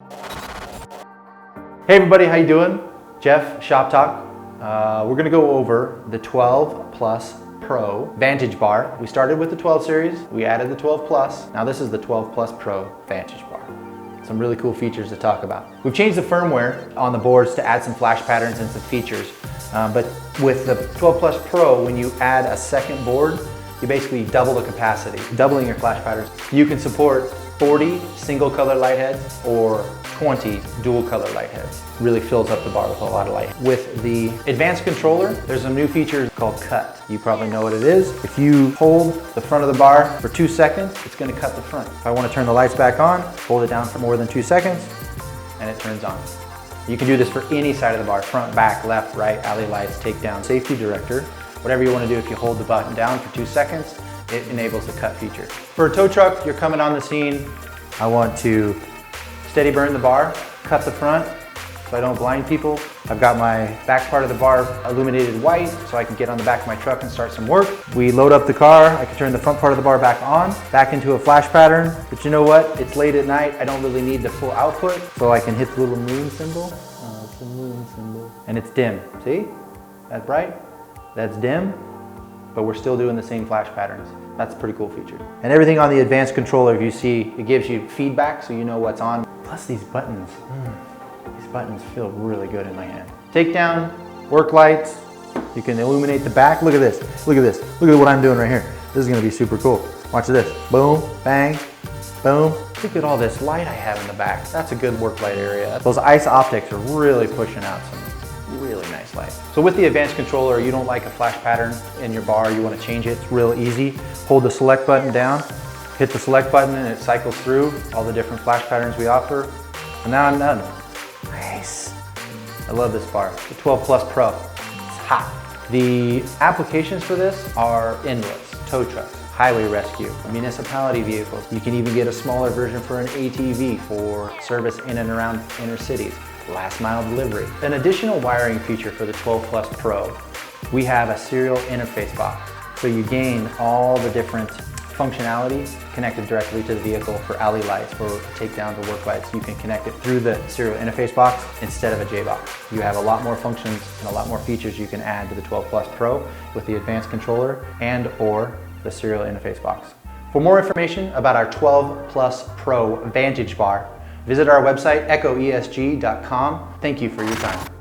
Hey everybody, how you doing? Jeff, Shop Talk. We're gonna go over the 12 Plus Pro Vantage Bar. We started with the 12 series, we added the 12 Plus. Now this is the 12 Plus Pro Vantage Bar. Some really cool features to talk about. We've changed the firmware on the boards to add some flash patterns and some features. But with the 12 Plus Pro, when you add a second board, you basically double the capacity, doubling your flash patterns. You can support 40 single color light heads or 20 dual color light heads. Really fills up the bar with a lot of light. With the advanced controller, there's a new feature called cut. You probably know what it is. If you hold the front of the bar for 2 seconds, it's gonna cut the front. If I wanna turn the lights back on, hold it down for more than 2 seconds, and it turns on. You can do this for any side of the bar, front, back, left, right, alley lights, takedown, safety director. Whatever you wanna do, if you hold the button down for 2 seconds, it enables the cut feature. For a tow truck, you're coming on the scene. I want to steady burn the bar, cut the front so I don't blind people. I've got my back part of the bar illuminated white so I can get on the back of my truck and start some work. We load up the car, I can turn the front part of the bar back on, back into a flash pattern. But you know what? It's late at night, I don't really need the full output, so I can hit the little moon symbol. It's the moon symbol. And it's dim, see? That's bright, that's dim, but we're still doing the same flash patterns. That's a pretty cool feature. And everything on the advanced controller, if you see, it gives you feedback so you know what's on. Plus these buttons feel really good in my hand. Takedown, work lights, you can illuminate the back. Look at this, look at this. Look at what I'm doing right here. This is gonna be super cool. Watch this, boom, bang, boom. Look at all this light I have in the back. That's a good work light area. Those ice optics are really pushing out some really nice light. So with the advanced controller, you don't like a flash pattern in your bar, you want to change it, it's real easy. Hold the select button down, hit the select button and it cycles through all the different flash patterns we offer. And now I'm done. Nice. I love this bar, the 12 Plus Pro. It's hot. The applications for this are endless. Tow trucks, highway rescue, municipality vehicles. You can even get a smaller version for an ATV for service in and around inner cities. Last mile delivery. An additional wiring feature for the 12 Plus Pro, we have a serial interface box. So you gain all the different functionality connected directly to the vehicle for alley lights, for takedown to work lights. You can connect it through the serial interface box instead of a J-box. You have a lot more functions and a lot more features you can add to the 12 Plus Pro with the advanced controller and or the serial interface box. For more information about our 12 Plus Pro Vantage Bar, visit our website, echoesg.com. Thank you for your time.